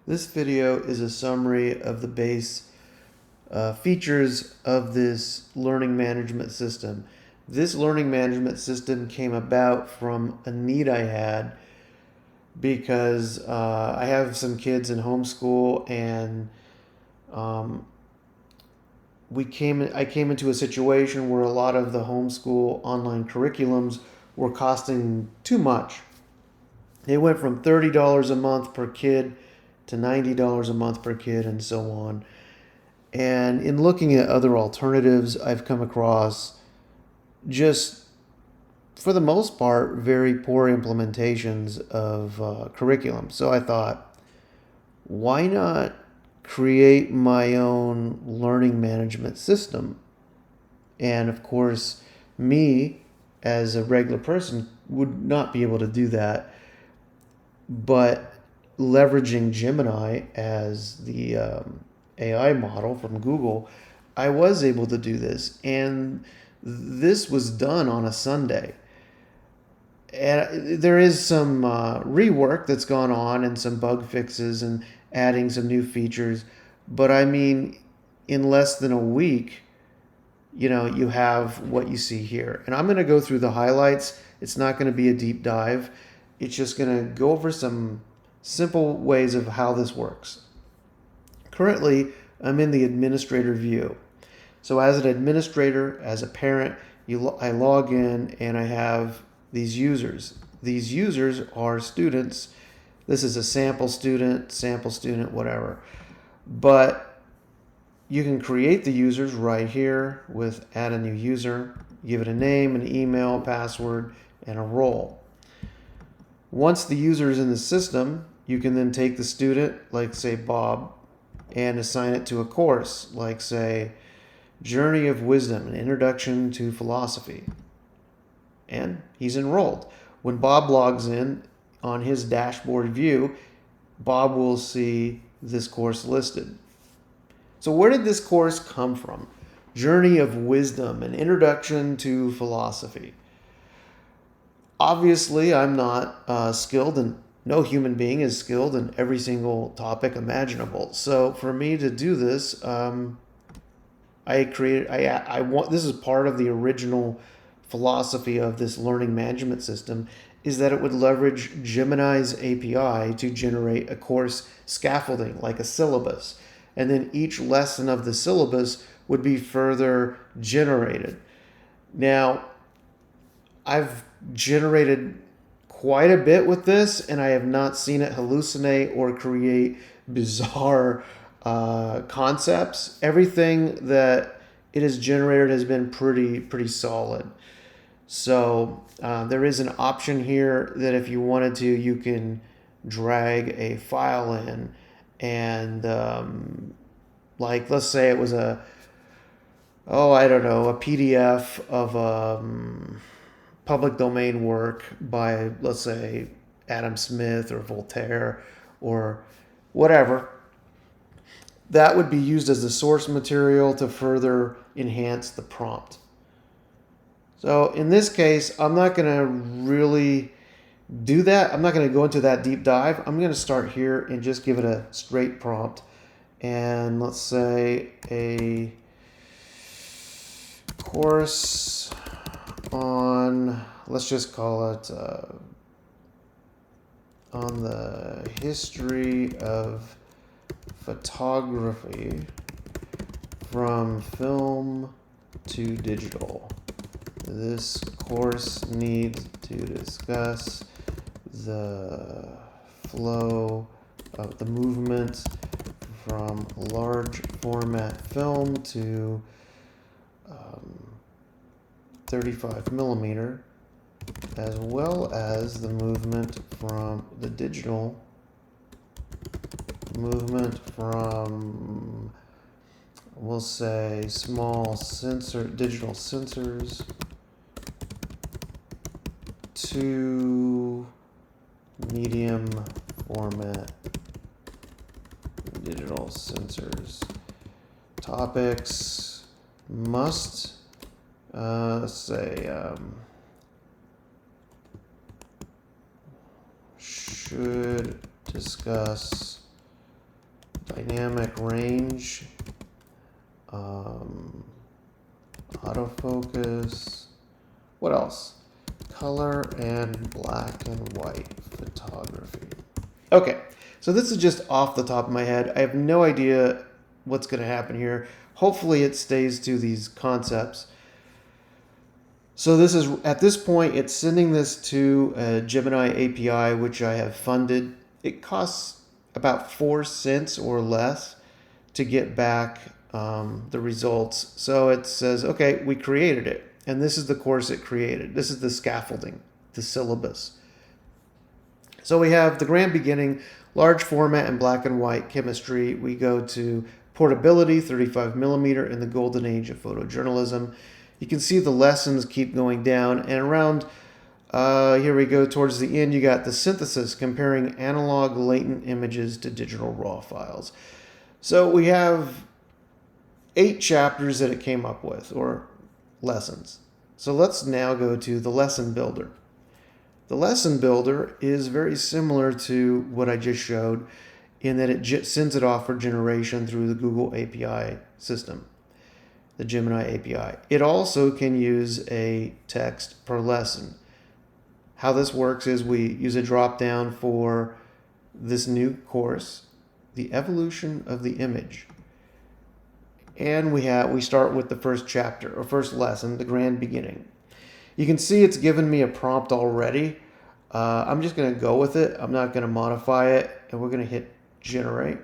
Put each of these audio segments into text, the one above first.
This video is a summary of the base features of this learning management system. This learning management system came about from a need I had because I have some kids in homeschool, and um, I came into a situation where a lot of the homeschool online curriculums were costing too much. It went from $30 a month per kid to $90 a month per kid, and so on. And in looking at other alternatives, I've come across just, for the most part, very poor implementations of curriculum. So I thought, why not create my own learning management system? And of course, me as a regular person would not be able to do that, but leveraging Gemini as the AI model from Google, I was able to do this. And this was done on a Sunday. And there is some rework that's gone on and some bug fixes and adding some new features. But I mean, in less than a week, you have what you see here. And I'm going to go through the highlights. It's not going to be a deep dive. It's just going to go over some simple ways of how this works. Currently, I'm in the administrator view. So as an administrator, as a parent, I log in and I have these users. These users are students. This is a sample student, whatever. But you can create the users right here with add a new user, give it a name, an email, password, and a role. Once the user is in the system, you can then take the student, like say Bob, and assign it to a course, like say Journey of Wisdom, an Introduction to Philosophy. And he's enrolled. When Bob logs in on his dashboard view, Bob will see this course listed. So where did this course come from? Journey of Wisdom, an Introduction to Philosophy. Obviously, I'm not skilled, and no human being is skilled in every single topic imaginable. So for me to do this, I want, this is part of the original philosophy of this learning management system, is that it would leverage Gemini's API to generate a course scaffolding, like a syllabus. And then each lesson of the syllabus would be further generated. Now, I've generated quite a bit with this, and I have not seen it hallucinate or create bizarre concepts. Everything that it has generated has been pretty solid. So there is an option here that if you wanted to, you can drag a file in, and like let's say it was a PDF of public domain work by, let's say, Adam Smith or Voltaire or whatever. That would be used as the source material to further enhance the prompt. So in this case, I'm not going to really do that. I'm not going to go into that deep dive. I'm going to start here and just give it a straight prompt. And let's say a course on, let's just call it on the history of photography from film to digital. This course needs to discuss the flow of the movement from large format film to 35 millimeter, as well as the movement from the digital movement from, we'll say, small digital sensors to medium format digital sensors. Topics must should discuss dynamic range, autofocus, what else? Color and black and white photography. Okay, so this is just off the top of my head. I have no idea what's going to happen here. Hopefully it stays to these concepts. So this is, at this point, it's sending this to a Gemini API, which I have funded. It costs about 4 cents or less to get back the results. So it says, okay, we created it. And this is the course it created. This is the scaffolding, the syllabus. So we have the grand beginning, large format and black and white chemistry. We go to portability, 35 millimeter in the golden age of photojournalism. You can see the lessons keep going down, and around here we go towards the end, you got the synthesis, comparing analog latent images to digital raw files. So we have 8 chapters that it came up with, or lessons. So let's now go to the lesson builder. The lesson builder is very similar to what I just showed in that it sends it off for generation through the Google API system, the Gemini API. It also can use a text per lesson. How this works is we use a drop down for this new course, the evolution of the image. And we start with the first chapter or first lesson, the grand beginning. You can see it's given me a prompt already. I'm just going to go with it. I'm not going to modify it, and we're going to hit generate.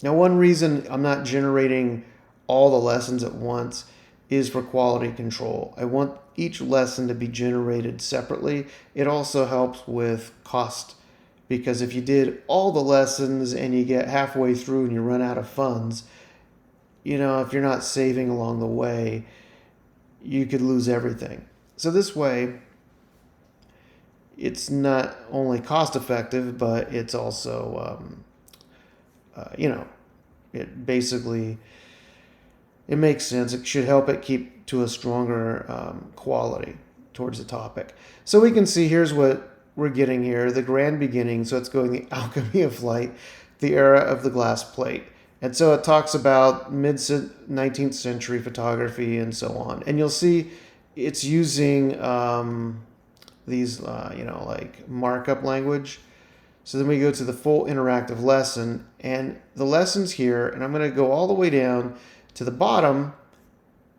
Now, one reason I'm not generating all the lessons at once is for quality control. I want each lesson to be generated separately. It also helps with cost, because if you did all the lessons and you get halfway through and you run out of funds, if you're not saving along the way, you could lose everything. So this way, it's not only cost effective, but it's also, it makes sense. It should help it keep to a stronger quality towards the topic. So we can see here's what we're getting here, the grand beginning. So it's going the alchemy of light, the era of the glass plate. And so it talks about mid-19th century photography and so on. And you'll see it's using these, like markup language. So then we go to the full interactive lesson. And the lessons here, and I'm going to go all the way down to the bottom.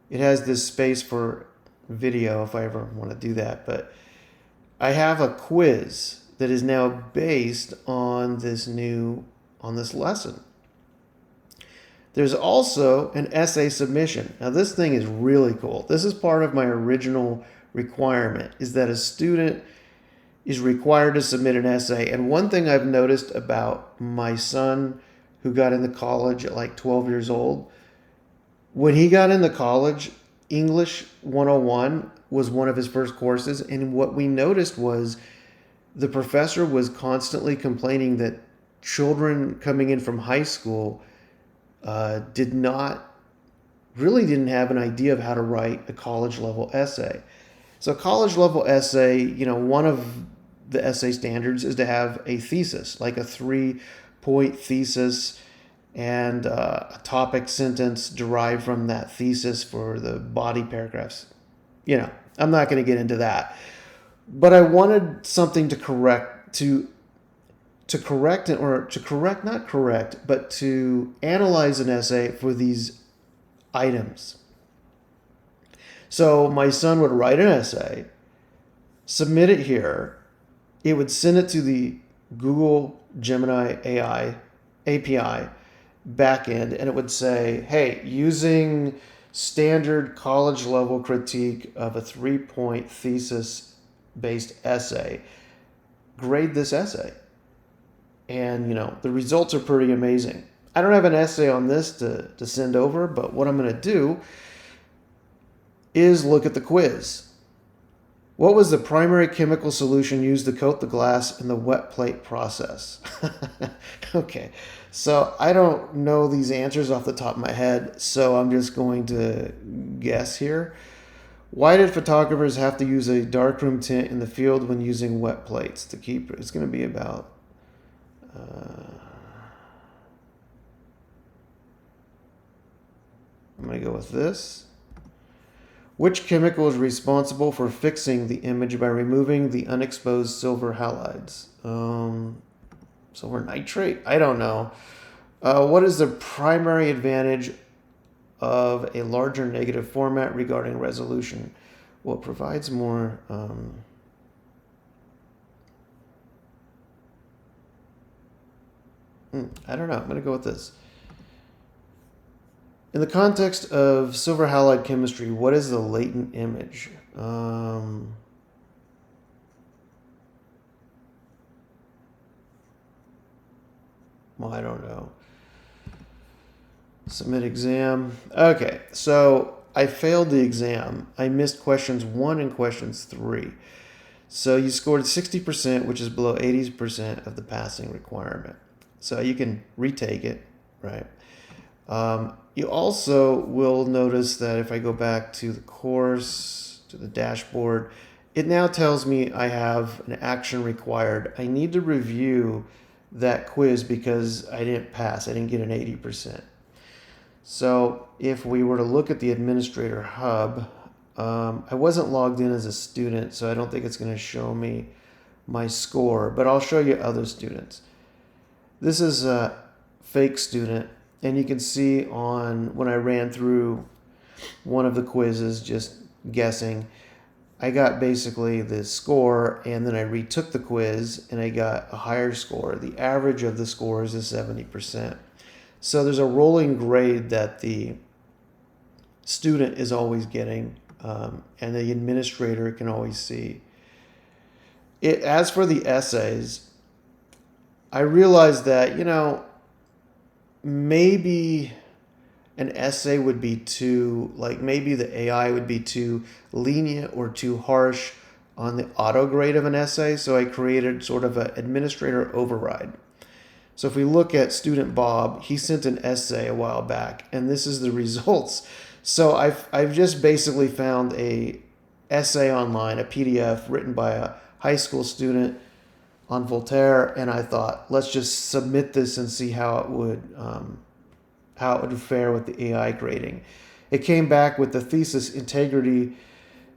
It has this space for video if I ever want to do that. But I have a quiz that is now based on this lesson. There's also an essay submission. Now this thing is really cool. This is part of my original requirement, is that a student is required to submit an essay. And one thing I've noticed about my son, who got into college at like 12 years old, when he got into college, English 101 was one of his first courses. And what we noticed was the professor was constantly complaining that children coming in from high school didn't have an idea of how to write a college level essay. So college level essay, one of the essay standards is to have a thesis, like a 3-point thesis and a topic sentence derived from that thesis for the body paragraphs. I'm not going to get into that, but I wanted something to analyze an essay for these items. So my son would write an essay, submit it here. It would send it to the Google Gemini AI API backend, and it would say, hey, using standard college level critique of a 3-point thesis based essay, grade this essay. And, the results are pretty amazing. I don't have an essay on this to send over, but what I'm going to do is look at the quiz. What was the primary chemical solution used to coat the glass in the wet plate process? Okay, so I don't know these answers off the top of my head, so I'm just going to guess here. Why did photographers have to use a darkroom tint in the field when using wet plates to keep? It's going to be about. I'm going to go with this. Which chemical is responsible for fixing the image by removing the unexposed silver halides? Silver nitrate? I don't know. What is the primary advantage of a larger negative format regarding resolution? Well, it provides more. I don't know. I'm going to go with this. In the context of silver halide chemistry, what is the latent image? Well, I don't know. Submit exam. Okay, so I failed the exam. I missed questions 1 and questions 3. So you scored 60%, which is below 80% of the passing requirement. So you can retake it, right? You also will notice that if I go back to the course, to the dashboard, it now tells me I have an action required. I need to review that quiz because I didn't pass. I didn't get an 80%. So if we were to look at the administrator hub, I wasn't logged in as a student, so I don't think it's going to show me my score, but I'll show you other students. This is a fake student. And you can see on when I ran through one of the quizzes, just guessing, I got basically the score, and then I retook the quiz and I got a higher score. The average of the scores is 70%. So there's a rolling grade that the student is always getting, and the administrator can always see. As for the essays, I realized that, maybe an essay would be too, maybe the AI would be too lenient or too harsh on the auto grade of an essay. So I created sort of an administrator override. So if we look at student Bob, he sent an essay a while back, and this is the results. So I've just basically found a essay online, a PDF written by a high school student on Voltaire, and I thought, let's just submit this and see how it would fare with the AI grading. It came back with the thesis integrity,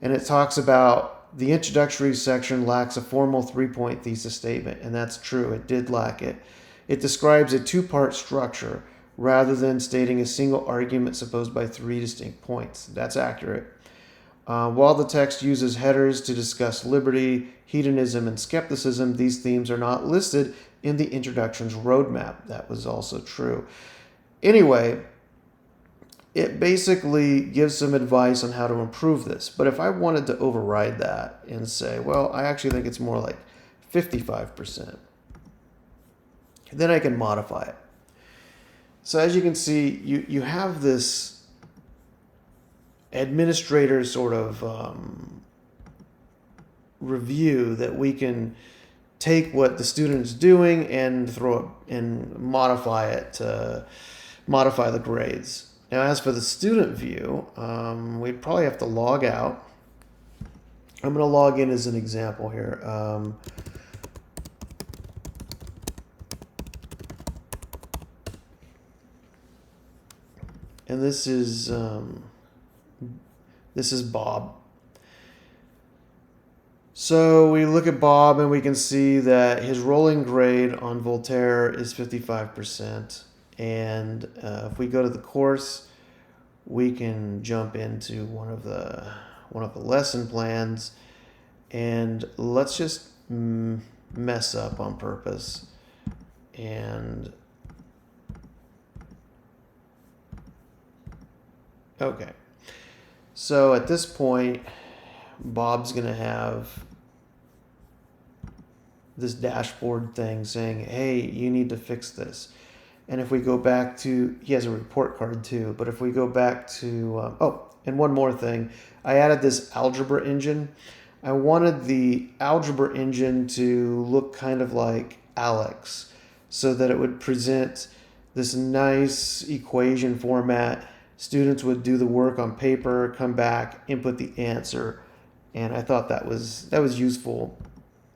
and it talks about the introductory section lacks a formal 3-point thesis statement, and that's true. It did lack it. It describes a 2-part structure rather than stating a single argument supposed by 3 distinct points. That's accurate. While the text uses headers to discuss liberty, hedonism, and skepticism, these themes are not listed in the introduction's roadmap. That was also true. Anyway, it basically gives some advice on how to improve this. But if I wanted to override that and say, well, I actually think it's more like 55%, then I can modify it. So as you can see, you have this administrator sort of review that we can take what the student is doing and throw it and modify it to modify the grades. Now, as for the student view, we'd probably have to log out. I'm going to log in as an example here. And this is Bob. So we look at Bob and we can see that his rolling grade on Voltaire is 55%. And if we go to the course, we can jump into one of the lesson plans, and let's just mess up on purpose. And okay. So at this point, Bob's going to have this dashboard thing saying, hey, you need to fix this. And if we go back to, he has a report card too, but if we go back to, and one more thing, I added this algebra engine. I wanted the algebra engine to look kind of like Alex, so that it would present this nice equation format Students would do the work on paper, come back, input the answer, and I thought that was useful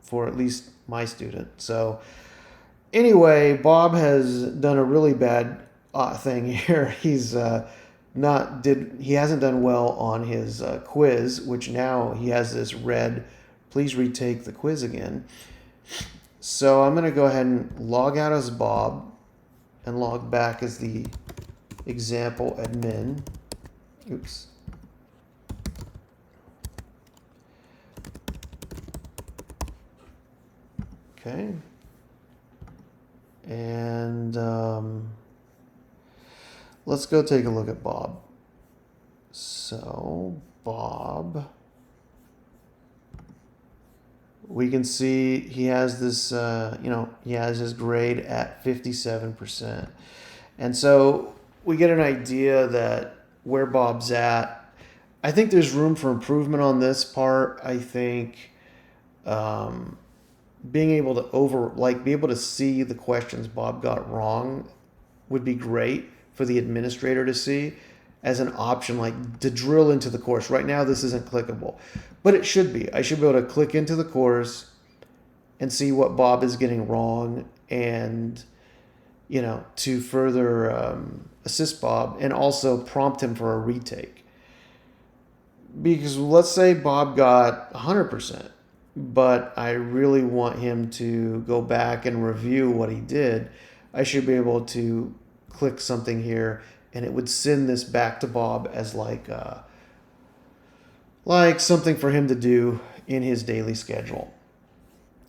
for at least my student. So anyway, Bob has done a really bad thing here. He hasn't done well on his quiz, which now he has this red, please retake the quiz again. So I'm going to go ahead and log out as Bob and log back as the example admin. Oops. Okay. And let's go take a look at Bob. So Bob, we can see he has this, he has his grade at 57%. And so we get an idea that where Bob's at. I think there's room for improvement on this part. I think being able to be able to see the questions Bob got wrong would be great for the administrator to see as an option, like to drill into the course. Right now, this isn't clickable, but it should be. I should be able to click into the course and see what Bob is getting wrong, and to further assist Bob and also prompt him for a retake. Because let's say Bob got 100%, but I really want him to go back and review what he did. I should be able to click something here and it would send this back to Bob as like something for him to do in his daily schedule.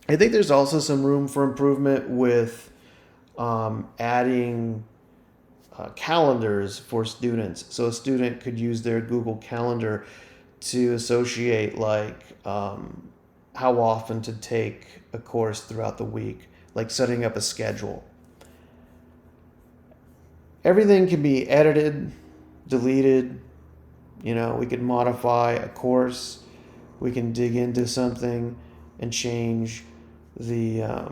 I think there's also some room for improvement with adding calendars for students. So a student could use their Google Calendar to associate how often to take a course throughout the week, like setting up a schedule. Everything can be edited, deleted. We could modify a course. We can dig into something and change the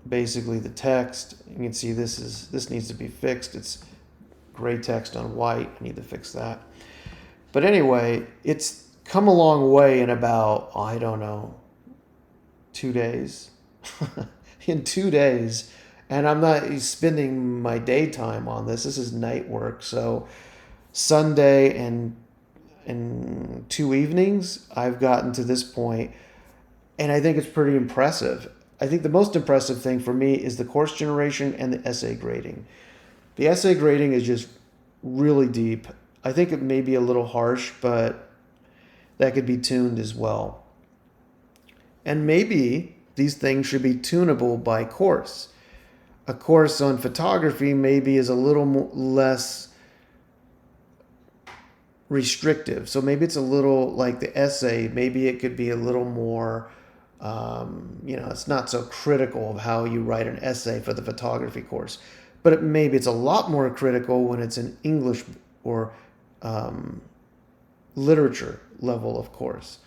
basically the text. You can see this needs to be fixed. It's gray text on white. I need to fix that. But anyway, it's come a long way in about, 2 days. In 2 days. And I'm not spending my daytime on this. This is night work. So Sunday and 2 evenings, I've gotten to this point, and I think it's pretty impressive. I think the most impressive thing for me is the course generation and the essay grading. The essay grading is just really deep. I think it may be a little harsh, but that could be tuned as well. And maybe these things should be tunable by course. A course on photography maybe is a little less restrictive. So maybe it's a little like the essay, maybe it could be a little more, it's not so critical of how you write an essay for the photography course. But maybe it's a lot more critical when it's an English or literature level of course.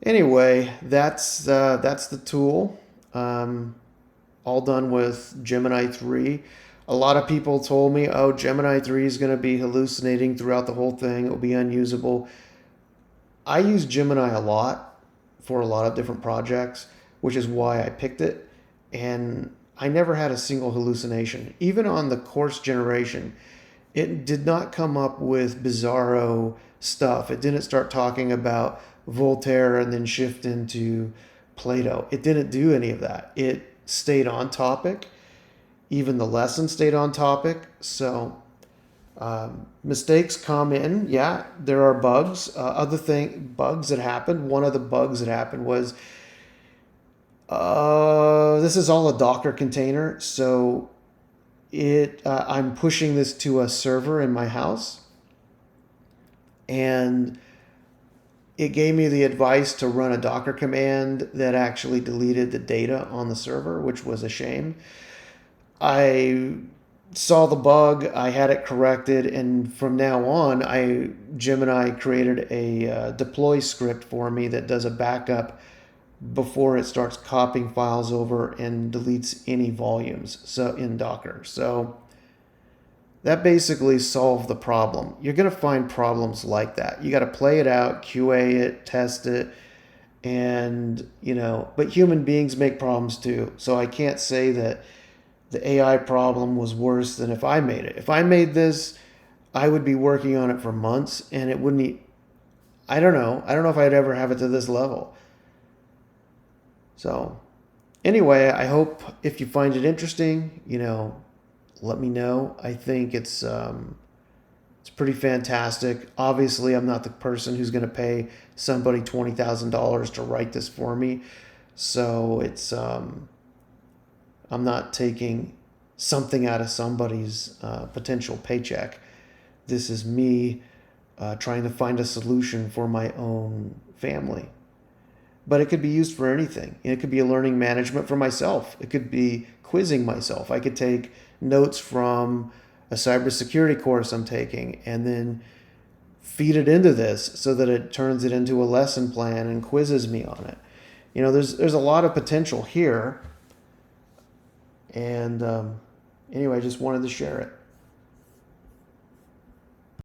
Anyway, that's the tool. All done with Gemini 3. A lot of people told me, Gemini 3 is going to be hallucinating throughout the whole thing. It will be unusable. I use Gemini a lot for a lot of different projects, which is why I picked it. And I never had a single hallucination. Even on the course generation, it did not come up with bizarro stuff. It didn't start talking about Voltaire and then shift into Plato. It didn't do any of that. It stayed on topic. Even the lesson stayed on topic. So mistakes come in. Yeah, there are bugs. Bugs that happened. One of the bugs that happened was this is all a Docker container. So I'm pushing this to a server in my house, and it gave me the advice to run a Docker command that actually deleted the data on the server, which was a shame. I saw the bug, I had it corrected, and from now on, Gemini created a deploy script for me that does a backup before it starts copying files over and deletes any volumes in Docker. So that basically solved the problem. You're going to find problems like that. You got to play it out, QA it, test it, and but human beings make problems too. So I can't say that the AI problem was worse than if I made it. If I made this, I would be working on it for months, and it wouldn't. I don't know. I don't know if I'd ever have it to this level. So anyway, I hope if you find it interesting, let me know. I think it's pretty fantastic. Obviously, I'm not the person who's going to pay somebody $20,000 to write this for me, so I'm not taking something out of somebody's potential paycheck. This is me trying to find a solution for my own family. But it could be used for anything. It could be a learning management for myself. It could be quizzing myself. I could take notes from a cybersecurity course I'm taking and then feed it into this so that it turns it into a lesson plan and quizzes me on it. There's a lot of potential here. And anyway, I just wanted to share it.